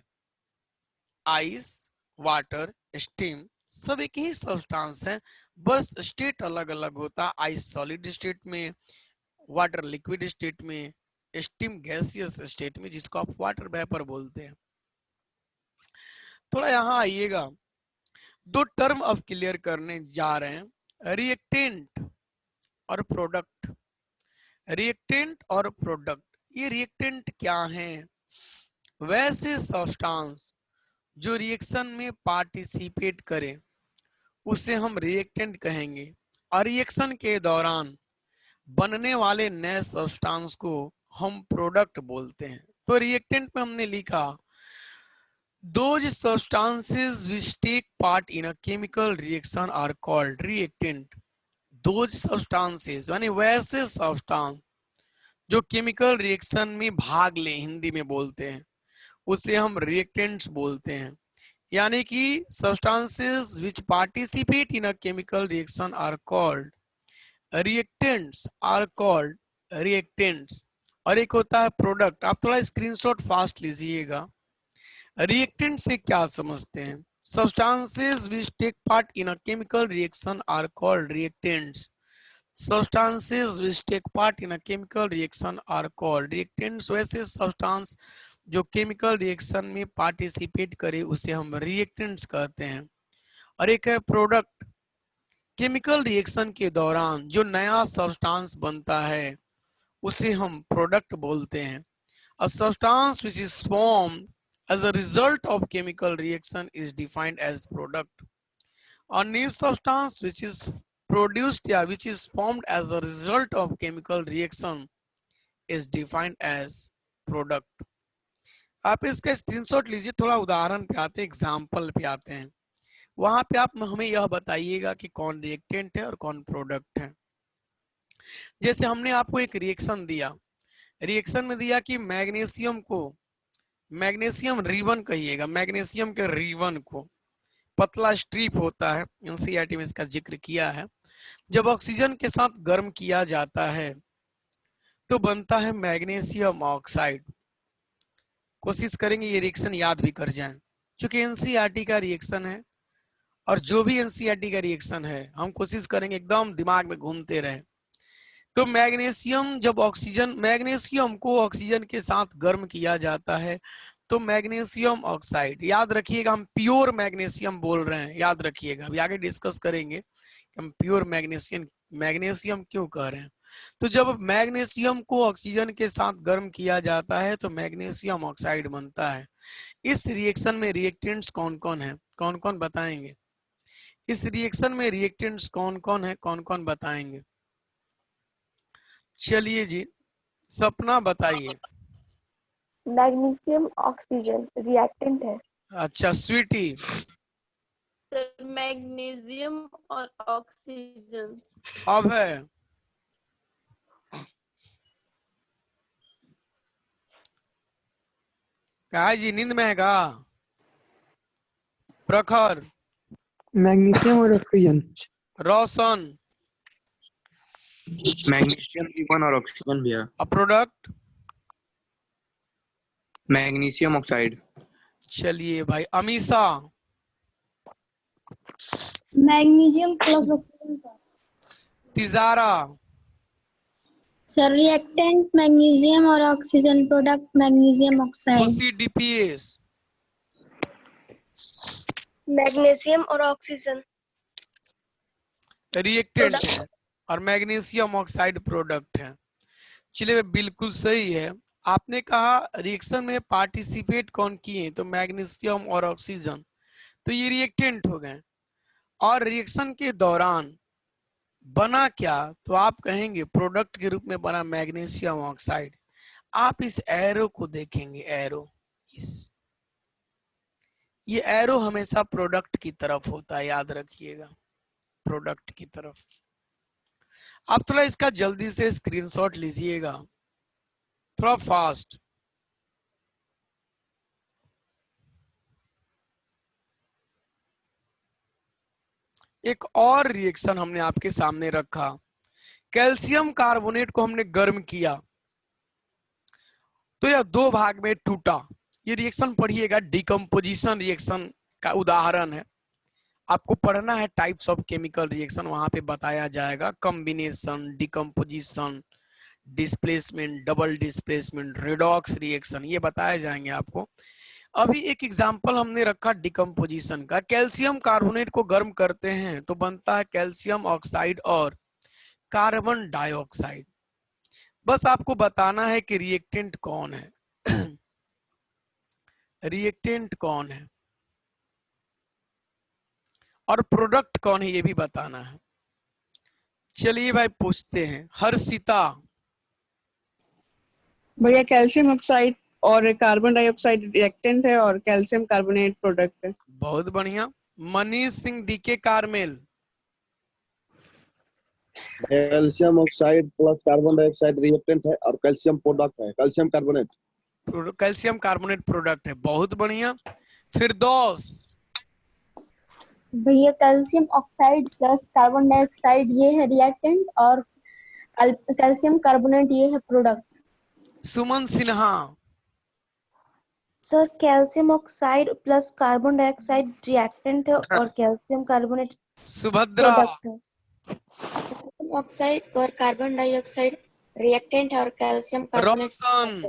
आइस, वाटर, स्टीम सब एक ही सब्सटेंस है, बस स्टेट अलग अलग होता है। आइस सॉलिड स्टेट में, वाटर लिक्विड स्टेट में, स्टीम गैसियस स्टेट में, जिसको आप वाटर वेपर बोलते हैं। थोड़ा यहाँ आइएगा, दो टर्म अब क्लियर करने जा रहे हैं, रिएक्टेंट और प्रोडक्ट। रिएक्टेंट और प्रोडक्ट, ये रिएक्टेंट क्या है, वैसे सब्सटेंस जो रिएक्शन में पार्टिसिपेट करे उसे हम रिएक्टेंट कहेंगे, और रिएक्शन के दौरान बनने वाले नए सब्सटेंस को हम प्रोडक्ट बोलते हैं। तो रिएक्टेंट में हमने लिखा those substances which take part in a chemical reaction are called reactant। those substances यानी वैसे सब्सटेंस जो केमिकल रिएक्शन में भाग ले, हिंदी में बोलते हैं, उसे हम रिएक्टेंट्स बोलते हैं। यानी कि substances which participate in a chemical reaction are called reactants are called reactants, और एक होता है प्रोडक्ट। आप थोड़ा स्क्रीनशॉट फास्ट लीजिएगा। रिएक्टेंट से क्या समझते हैं? Substances which take part in a chemical reaction are called reactants. Substances which take part in a chemical reaction are called reactants. वैसे सब्सटेंस जो केमिकल रिएक्शन में पार्टिसिपेट करे उसे हम रिएक्टेंट्स कहते हैं। और एक है प्रोडक्ट, केमिकल रिएक्शन के दौरान जो नया सब्सटेंस बनता है उसे हम प्रोडक्ट बोलते हैं। A substance which is formed as a result of chemical reaction is defined as product. A new substance which is produced या which is formed as a result of chemical reaction is defined as product. आप इसका screenshot लीजिए। थोड़ा उदाहरण पे आते हैं, example पे आते हैं। वहां पे आप हमें यह बताइएगा कि कौन रिएक्टेंट है और कौन प्रोडक्ट है। जैसे हमने आपको एक रिएक्शन दिया, रिएक्शन में दिया कि मैग्नीशियम को, मैग्नीशियम रिबन कहिएगा, मैग्नीशियम के रिबन को, पतला स्ट्रिप होता है, एनसीईआरटी में इसका जिक्र किया है। जब ऑक्सीजन के साथ गर्म किया जाता है तो बनता है मैग्नीशियम ऑक्साइड। कोशिश करेंगे ये रिएक्शन याद भी कर जाएं, क्योंकि एनसीईआरटी का रिएक्शन है और जो भी एनसीईआरटी का रिएक्शन है हम कोशिश करेंगे एकदम दिमाग में घूमते रहे। तो मैग्नीशियम जब ऑक्सीजन, मैग्नीशियम को ऑक्सीजन के साथ गर्म किया जाता है तो मैग्नीशियम ऑक्साइड, याद रखिएगा हम प्योर मैग्नीशियम बोल रहे हैं, याद रखिएगा। अभी आगे डिस्कस करेंगे कि हम प्योर मैग्नीशियम मैग्नीशियम क्यों कह रहे हैं। तो जब मैग्नीशियम को ऑक्सीजन के साथ गर्म किया जाता है तो मैग्नीशियम ऑक्साइड बनता है। इस रिएक्शन में रिएक्टेंट्स कौन कौन है, कौन कौन बताएंगे? इस रिएक्शन में रिएक्टेंट्स कौन कौन है, कौन कौन बताएंगे? चलिए जी, सपना बताइए। मैग्नीशियम ऑक्सीजन रिएक्टेंट है। अच्छा स्वीटी। मैग्नीशियम और ऑक्सीजन। अब है कहा जी, नींद में है का? प्रखर, मैग्नीशियम और ऑक्सीजन। रोशन, मैग्नीशियम रिबन और ऑक्सीजन भी है। Product magnesium oxide. चलिए भाई, Amisha, magnesium plus oxygen sir. Tijara, sir reactant magnesium और oxygen, product magnesium oxide. OCDPS, magnesium और ऑक्सीजन रिएक्टेंट है और मैग्नीशियम ऑक्साइड प्रोडक्ट है। चलिए बिल्कुल सही है। आपने कहा रिएक्शन में पार्टिसिपेट कौन किए, तो मैग्नीशियम और ऑक्सीजन, तो ये रिएक्टेंट हो गए। और रिएक्शन के दौरान बना क्या, तो आप कहेंगे प्रोडक्ट के रूप में बना मैग्नीशियम ऑक्साइड। आप इस एरो को देखेंगे, एरो, इस ये एरो हमेशा प्रोडक्ट की तरफ होता है, याद रखिएगा, प्रोडक्ट की तरफ। आप थोड़ा इसका जल्दी से स्क्रीनशॉट लीजिएगा, थोड़ा फास्ट। एक और रिएक्शन हमने आपके सामने रखा, कैल्शियम कार्बोनेट को हमने गर्म किया तो यह दो भाग में टूटा। ये रिएक्शन पढ़िएगा, डिकम्पोजिशन रिएक्शन का उदाहरण है। आपको पढ़ना है टाइप्स ऑफ केमिकल रिएक्शन, वहां पे बताया जाएगा combination, decomposition, displacement, double displacement, redox reaction, ये बताए जाएंगे आपको। अभी एक एग्जांपल हमने रखा डिकम्पोजिशन का। कैल्शियम कार्बोनेट को गर्म करते हैं तो बनता है कैल्शियम ऑक्साइड और कार्बन डाइऑक्साइड। बस आपको बताना है कि रिएक्टेंट कौन है रिएक्टेंट कौन है और प्रोडक्ट कौन है, ये भी बताना है। चलिए भाई पूछते हैं, हर्षिता। भैया कैल्शियम ऑक्साइड और कार्बन डाइऑक्साइड रिएक्टेंट है और कैल्शियम कार्बोनेट प्रोडक्ट है। बहुत बढ़िया। Manish Singh, DK Carmel. Calcium oxide plus carbon dioxide reactant है और कैल्शियम प्रोडक्ट है, calcium carbonate. Calcium carbonate product है, बहुत बढ़िया। फिरदौस। भैया calcium oxide plus carbon dioxide ये है रिएक्टेंट और कैल्शियम कार्बोनेट ये है product. Suman Sinha. Sir calcium oxide plus carbon dioxide reactant है और कैल्शियम कार्बोनेट सुभद्रा। प्रोडक्ट है। कैल्शियम ऑक्साइड और कार्बन डाइऑक्साइड रिएक्टेंट है और कैल्शियम कार्बोनेट रोशन।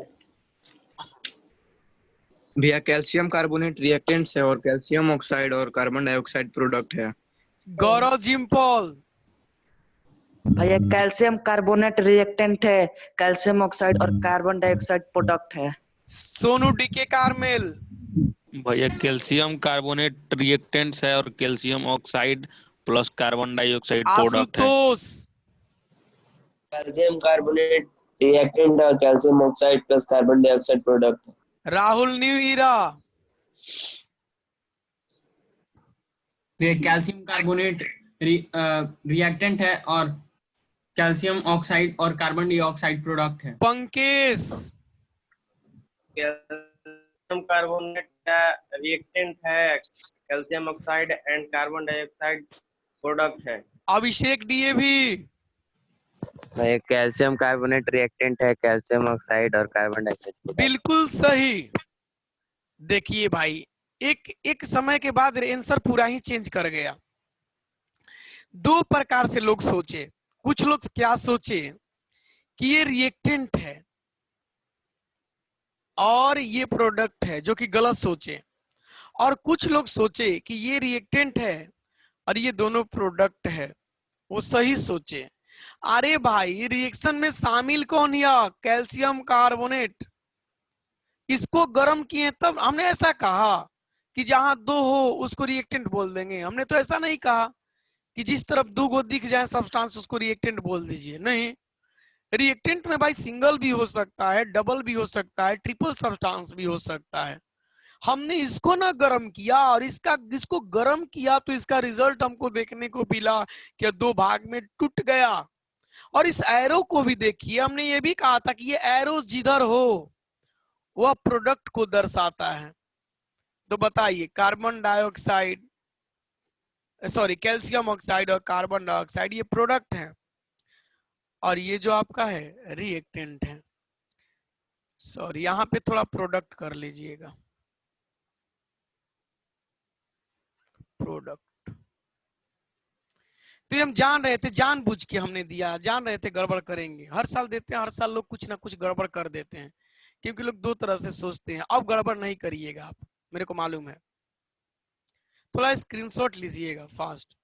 भैया कैल्शियम कार्बोनेट रिएक्टेंट्स है और कैल्शियम ऑक्साइड और कार्बन डाइऑक्साइड प्रोडक्ट है। गौरव जिम्पल। भैया कैल्शियम कार्बोनेट रिएक्टेंट है, कैल्शियम ऑक्साइड और कार्बन डाइऑक्साइड प्रोडक्ट है। Sonu DK Carmel. भैया कैल्शियम कार्बोनेट रिएक्टेंट्स है और calcium oxide plus carbon dioxide product है। आशुतोष। कैल्शियम कार्बोनेट रिएक्टेंट और calcium oxide plus carbon dioxide product. Rahul new era. Calcium carbonate reactant है और कैल्शियम ऑक्साइड और कार्बन डाइऑक्साइड प्रोडक्ट है। पंकेश। कैल्शियम कार्बोनेट रिएक्टेंट है, calcium oxide and carbon dioxide product है। अभिषेक DAV. Calcium carbonate reactant है, calcium oxide और carbon dioxide. बिल्कुल सही। देखिए भाई, एक समय के बाद आंसर पूरा ही चेंज कर गया। दो प्रकार से लोग सोचे। कुछ लोग क्या सोचे कि ये रिएक्टेंट है और ये प्रोडक्ट है, जो कि गलत सोचे। और कुछ लोग सोचे कि ये रिएक्टेंट है और ये दोनों प्रोडक्ट है, वो सही सोचे। अरे भाई, रिएक्शन में शामिल कौन है? Calcium carbonate. इसको गर्म किए तब हमने ऐसा कहा कि जहां दो हो उसको रिएक्टेंट बोल देंगे। हमने तो ऐसा नहीं कहा कि जिस तरफ दो गो दिख जाए सब्सटेंस उसको रिएक्टेंट बोल दीजिए। नहीं, रिएक्टेंट में भाई सिंगल भी हो सकता है, डबल भी हो सकता है, ट्रिपल सब्सटेंस भी हो सकता है। हमने इसको ना गर्म किया और इसको गर्म किया तो इसका रिजल्ट हमको देखने को मिला कि दो भाग में टूट गया। और इस एरो को भी देखिए, हमने ये भी कहा था कि ये एरो जिधर हो वह प्रोडक्ट को दर्शाता है। तो बताइए, कार्बन डाइऑक्साइड कैल्शियम ऑक्साइड और कार्बन डाइऑक्साइड ये प्रोडक्ट है और ये जो आपका है रिएक्टेंट है। यहाँ पे थोड़ा प्रोडक्ट कर लीजिएगा, प्रोडक्ट। तो ये हम जान रहे थे, जानबूझ के हमने दिया, जान रहे थे गड़बड़ करेंगे। हर साल देते हैं, हर साल लोग कुछ ना कुछ गड़बड़ कर देते हैं, क्योंकि लोग दो तरह से सोचते हैं। अब गड़बड़ नहीं करिएगा आप, मेरे को मालूम है। थोड़ा स्क्रीनशॉट लीजिएगा फास्ट।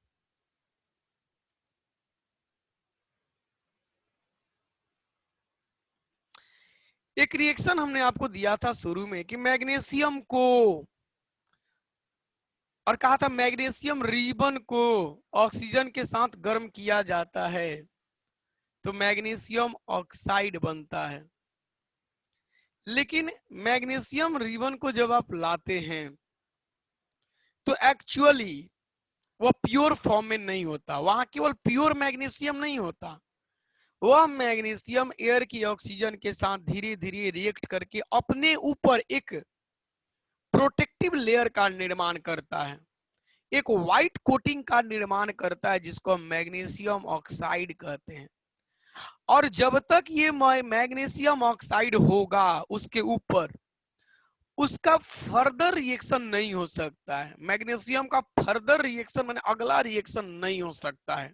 एक रिएक्शन हमने आपको दिया था शुरू में कि मैग्नीशियम को, और कहा था मैग्नीशियम रिबन को ऑक्सीजन के साथ गर्म किया जाता है तो मैग्नीशियम ऑक्साइड बनता है। लेकिन मैग्नीशियम रिबन को जब आप लाते हैं तो एक्चुअली वह प्योर फॉर्म में नहीं होता। वहां केवल प्योर मैग्नीशियम नहीं होता, वह मैग्नीशियम एयर की ऑक्सीजन के साथ धीरे धीरे रिएक्ट करके अपने ऊपर एक प्रोटेक्टिव लेयर का निर्माण करता है, एक व्हाइट कोटिंग का निर्माण करता है, जिसको हम मैग्नीशियम ऑक्साइड कहते हैं। और जब तक ये मैग्नीशियम ऑक्साइड होगा उसके ऊपर, उसका फर्दर रिएक्शन नहीं हो सकता है। मैग्नीशियम का फर्दर रिएक्शन माने अगला रिएक्शन नहीं हो सकता है।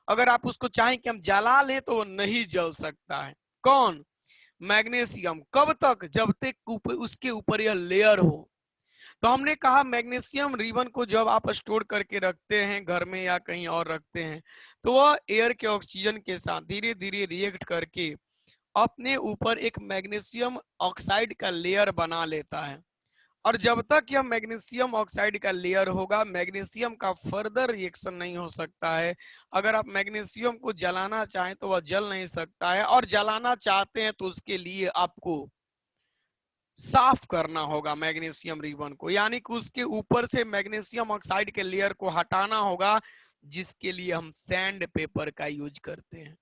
अगर आप उसको चाहें कि हम जला लें तो वो नहीं जल सकता है। कौन? मैग्नीशियम। कब तक? जब तक उसके ऊपर यह लेयर हो। तो हमने कहा मैग्नीशियम रिबन को जब आप स्टोर करके रखते हैं घर में या कहीं और रखते हैं तो वह एयर के ऑक्सीजन के साथ धीरे धीरे रिएक्ट करके अपने ऊपर एक मैग्नीशियम ऑक्साइड का लेयर बना लेता है। और जब तक यह मैग्नीशियम ऑक्साइड का लेयर होगा, मैग्नीशियम का फर्दर रिएक्शन नहीं हो सकता है। अगर आप मैग्नीशियम को जलाना चाहें तो वह जल नहीं सकता है, और जलाना चाहते हैं तो उसके लिए आपको साफ करना होगा मैग्नीशियम रिबन को, यानी कि उसके ऊपर से मैग्नीशियम ऑक्साइड के लेयर को हटाना होगा, जिसके लिए हम सैंड पेपर का यूज करते हैं।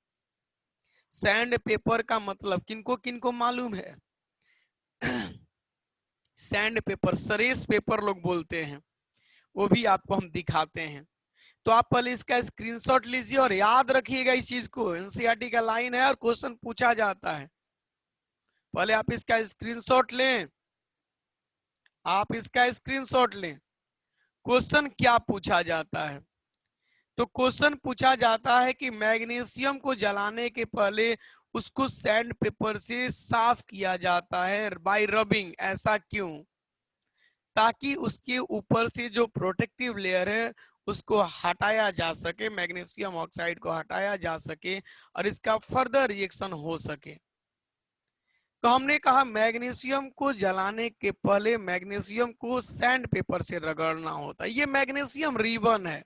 सैंड पेपर का मतलब किनको किनको मालूम है? सैंड पेपर, सरेस पेपर लोग बोलते हैं। वो भी आपको हम दिखाते हैं। तो आप पहले इसका स्क्रीनशॉट लीजिए और याद रखिएगा इस चीज को, एनसीईआरटी का लाइन है और क्वेश्चन पूछा जाता है। पहले आप इसका स्क्रीनशॉट लें, आप इसका स्क्रीनशॉट लें। क्वेश्चन क्या पूछा जाता है? तो क्वेश्चन पूछा जाता है कि मैग्नीशियम को जलाने के पहले उसको सैंड पेपर से साफ किया जाता है बाय रबिंग। ऐसा क्यों? ताकि उसके ऊपर से जो प्रोटेक्टिव लेयर है उसको हटाया जा सके, मैग्नीशियम ऑक्साइड को हटाया जा सके और इसका फर्दर रिएक्शन हो सके। तो हमने कहा मैग्नीशियम को जलाने के पहले मैग्नीशियम को सैंड पेपर से रगड़ना होता है। ये मैग्नीशियम रिबन है,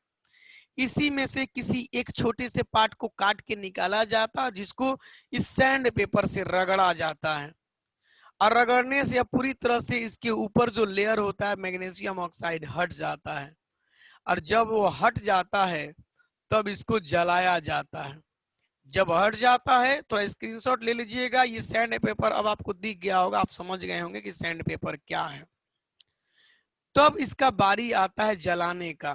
इसी में से किसी एक छोटे से पार्ट को काट के निकाला जाता है जिसको इस सैंड पेपर से रगड़ा जाता है। और रगड़ने से पूरी तरह से इसके ऊपर जो लेयर होता है मैग्नीशियम ऑक्साइड हट जाता है। और जब वो हट जाता है तब इसको जलाया जाता है। जब हट जाता है तो स्क्रीनशॉट ले लीजिएगा। ये सैंड पेपर अब आपको दिख गया होगा, आप समझ गए होंगे कि सैंड पेपर क्या है। तब इसका बारी आता है जलाने का।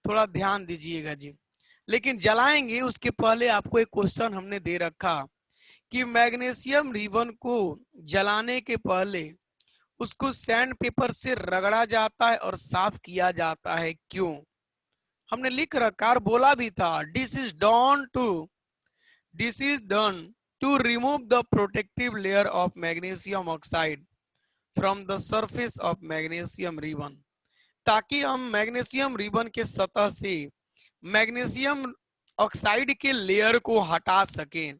थोड़ा ध्यान दीजिएगा जी। लेकिन जलाएंगे उसके पहले आपको एक क्वेश्चन हमने दे रखा कि मैग्नीशियम रिबन को जलाने के पहले उसको सैंड पेपर से रगड़ा जाता है और साफ किया जाता है, क्यों? हमने लिख रखा और बोला भी था, this is done to remove the protective layer of magnesium oxide from the surface of magnesium ribbon. ताकि हम मैग्नीशियम रिबन के सतह से मैग्नीशियम ऑक्साइड के लेयर को हटा सकें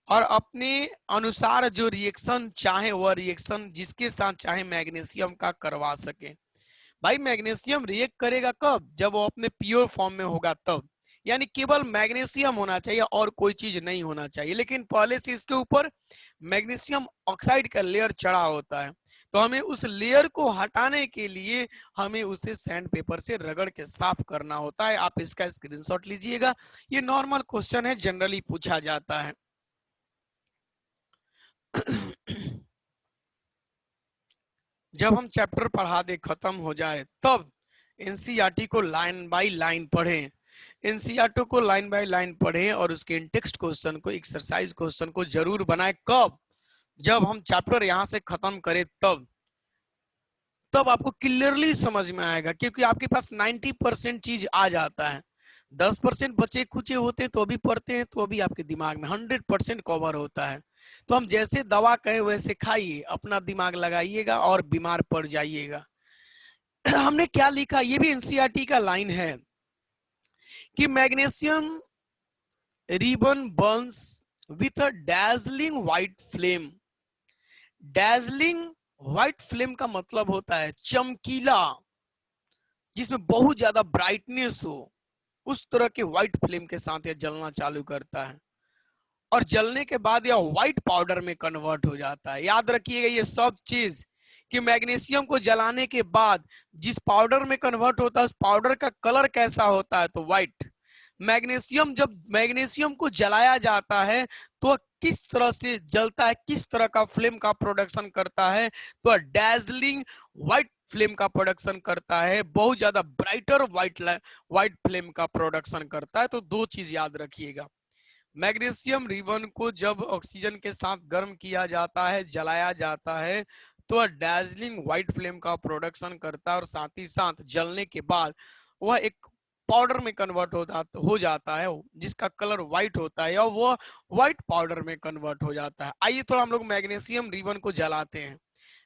और अपने अनुसार जो रिएक्शन चाहे वह रिएक्शन जिसके साथ चाहे मैग्नीशियम का करवा सके। भाई मैग्नीशियम रिएक्ट करेगा कब? जब वो अपने प्योर फॉर्म में होगा तब। यानी केवल मैग्नीशियम होना चाहिए और कोई चीज नहीं होना चाहिए, लेकिन पहले से इसके ऊपर मैग्नीशियम ऑक्साइड का लेयर चढ़ा होता है। तो हमें उस लेयर को हटाने के लिए हमें उसे सैंड पेपर से रगड़ के साफ करना होता है। आप इसका स्क्रीनशॉट लीजिएगा। ये नॉर्मल क्वेश्चन है, जनरली पूछा जाता है। जब हम चैप्टर पढ़ा दे खत्म हो जाए तब एनसीईआरटी को लाइन बाय लाइन पढ़ें। एनसीईआरटी को लाइन बाय लाइन पढ़ें और उसके टेक्स्ट क्वेश्चन को, एक्सरसाइज क्वेश्चन को जरूर बनाए। कब? जब हम चैप्टर यहां से खत्म करें तब आपको क्लियरली समझ में आएगा, क्योंकि आपके पास 90% चीज आ जाता है। 10% बचे खुचे होते तो अभी पढ़ते हैं तो अभी आपके दिमाग में 100% कवर होता है। तो हम जैसे दवा कहे वैसे खाइए, अपना दिमाग लगाइएगा और बीमार पड़ जाइएगा। हमने क्या लिखा, ये भी एनसीईआरटी का लाइन है कि magnesium ribbon Burns with a dazzling white flame. Dazzling white flame का मतलब होता है चमकीला, जिसमें बहुत ज्यादा ब्राइटनेस हो, उस तरह के व्हाइट फ्लेम के साथ यह जलना चालू करता है और जलने के बाद यह व्हाइट पाउडर में कन्वर्ट हो जाता है। याद रखिएगा ये सब चीज कि मैग्नीशियम को जलाने के बाद जिस पाउडर में कन्वर्ट होता है उस पाउडर का कलर कैसा होता है, तो व्हाइट। मैग्नीशियम, जब मैग्नीशियम को जलाया जाता है तो किस तरह से जलता है, किस तरह का फ्लेम का प्रोडक्शन करता है, तो डैजलिंग व्हाइट फ्लेम का प्रोडक्शन करता है, बहुत ज्यादा ब्राइटर व्हाइट फ्लेम का प्रोडक्शन करता है। तो दो चीज याद रखिएगा, मैग्नीशियम रिबन को जब ऑक्सीजन के साथ गर्म किया जाता है, जलाया जाता है, तो डैजलिंग व्हाइट फ्लेम का प्रोडक्शन करता है और साथ ही साथ जलने के बाद वह एक पाउडर में कन्वर्ट हो जाता है जिसका कलर व्हाइट होता है और वह व्हाइट पाउडर में कन्वर्ट हो जाता है। आइए थोड़ा हम लोग मैग्नीशियम रिबन को जलाते हैं।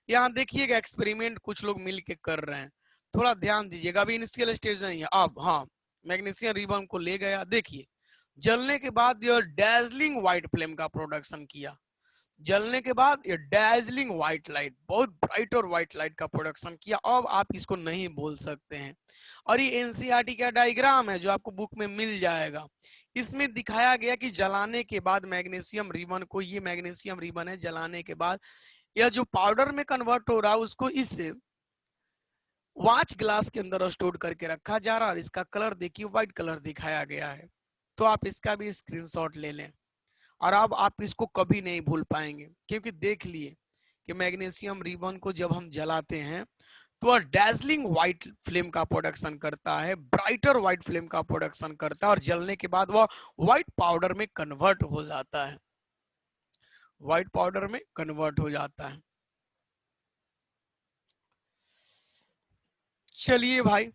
यहाँ देखिएगा एक्सपेरिमेंट कुछ लोग मिल के कर रहे हैं, थोड़ा ध्यान दीजिएगा। अभी इनिशियल स्टेज नहीं है। अब हाँ, मैग्नीशियम रिबन को ले गया, देखिए जलने के बाद यह डैजलिंग व्हाइट फ्लेम का प्रोडक्शन किया। जलने के बाद ये डैजलिंग व्हाइट लाइट, बहुत ब्राइट और व्हाइट लाइट का प्रोडक्शन किया। अब आप इसको नहीं बोल सकते हैं। और ये एनसीईआरटी का डायग्राम है जो आपको बुक में मिल जाएगा। इसमें दिखाया गया कि जलाने के बाद मैग्नीशियम रिबन को, ये मैग्नीशियम रिबन है, जलाने के बाद यह जो पाउडर में कन्वर्ट हो रहा है उसको इस वाच ग्लास के अंदर स्टोर करके रखा जा रहा है और इसका कलर देखिए व्हाइट कलर दिखाया गया है। तो आप इसका भी स्क्रीनशॉट ले लें और अब आप इसको कभी नहीं भूल पाएंगे, क्योंकि देख लिए कि मैग्नीशियम रिबन को जब हम जलाते हैं तो वह डैजलिंग व्हाइट फ्लेम का प्रोडक्शन करता है, ब्राइटर व्हाइट फ्लेम का प्रोडक्शन करता है, और जलने के बाद वह व्हाइट पाउडर में कन्वर्ट हो जाता है, व्हाइट पाउडर में कन्वर्ट हो जाता है। चलिए भाई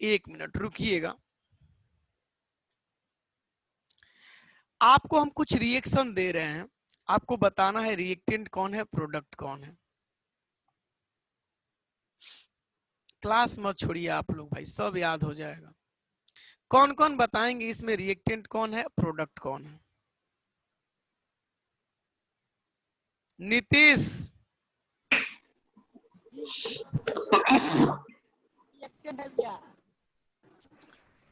1 मिनट रुकिएगा, आपको हम कुछ रिएक्शन दे रहे हैं, आपको बताना है रिएक्टेंट कौन है, प्रोडक्ट कौन है। क्लास मत छोड़िए आप लोग भाई, सब याद हो जाएगा। कौन कौन बताएंगे इसमें रिएक्टेंट कौन है, प्रोडक्ट कौन है? नीतीश,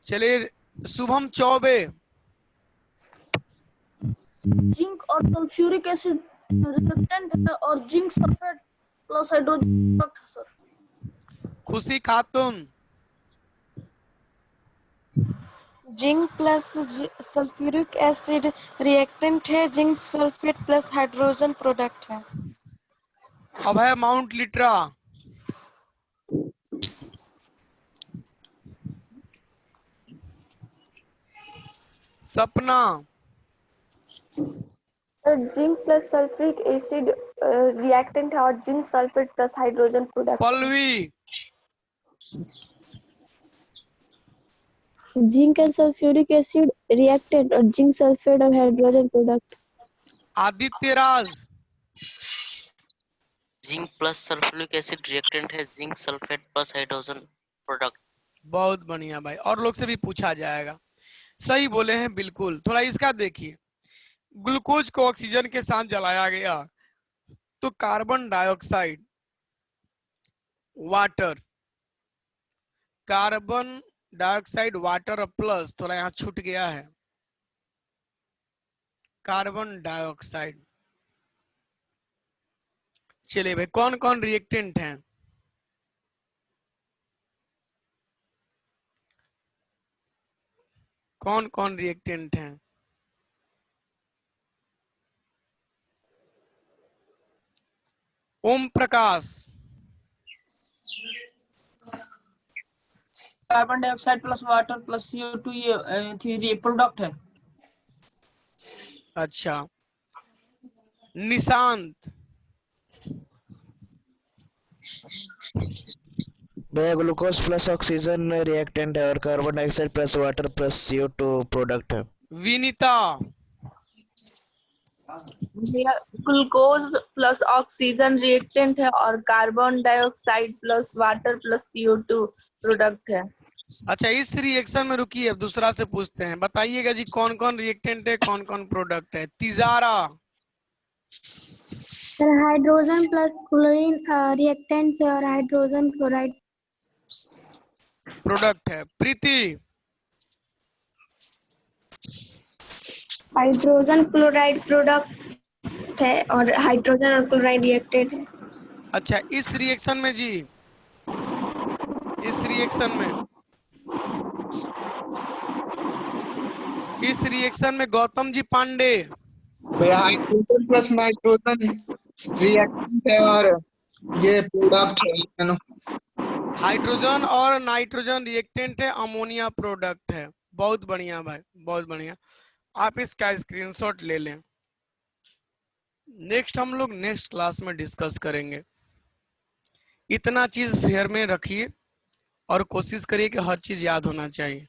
चलिए शुभम चौबे, जिंक और सल्फ्यूरिक एसिड रिएक्टेंट है और zinc sulphate plus hydrogen product है sir. Khushi Khatoon, zinc plus sulphuric acid reactant है, zinc sulphate plus hydrogen product है। Abhay Mount Litera, Sapna, zinc plus sulphuric acid reactant है और zinc sulphate plus hydrogen product. Pallavi, zinc and sulphuric acid reactant और zinc sulphate और hydrogen product. Aditya Raj, zinc plus sulphuric acid reactant है, zinc sulphate plus hydrogen product. बहुत बढ़िया भाई, और लोग से भी पूछा जाएगा। सही बोले हैं बिल्कुल। थोड़ा इसका देखिए, ग्लूकोज को ऑक्सीजन के साथ जलाया गया तो carbon dioxide, water, carbon dioxide water plus, थोड़ा यहाँ छूट गया है, कार्बन डाइऑक्साइड। चलिए भाई, कौन कौन रिएक्टेंट हैं? कौन कौन रिएक्टेंट हैं? Om Prakash, carbon dioxide plus water plus CO2 ये प्रोडक्ट है। अच्छा। निशांत, भैया ग्लूकोज प्लस ऑक्सीजन रिएक्टेंट है और carbon dioxide plus water plus CO2 product है। Vinita, glucose plus oxygen reactant है और carbon dioxide plus water plus CO2 product है। अच्छा, इस रिएक्शन में रुकिए, अब दूसरा से पूछते हैं। बताइएगा जी कौन कौन रिएक्टेंट है, कौन कौन प्रोडक्ट है। Tijara, sir hydrogen plus chlorine reactant है और हाइड्रोजन क्लोराइड प्रोडक्ट है। प्रीति, हाइड्रोजन क्लोराइड प्रोडक्ट है और हाइड्रोजन और क्लोराइड रिएक्टेंट है। अच्छा, इस रिएक्शन में जी, इस रिएक्शन में गौतम जी पांडे, भैया हाइड्रोजन प्लस नाइट्रोजन रिएक्टेंट है और ये प्रोडक्ट है। हाइड्रोजन और नाइट्रोजन रिएक्टेंट है, अमोनिया प्रोडक्ट है। बहुत बढ़िया भाई, बहुत बढ़िया। आप इसका स्क्रीनशॉट ले लें। नेक्स्ट हम लोग नेक्स्ट क्लास में डिस्कस करेंगे। इतना चीज फेयर में रखिए और कोशिश करिए कि हर चीज याद होना चाहिए।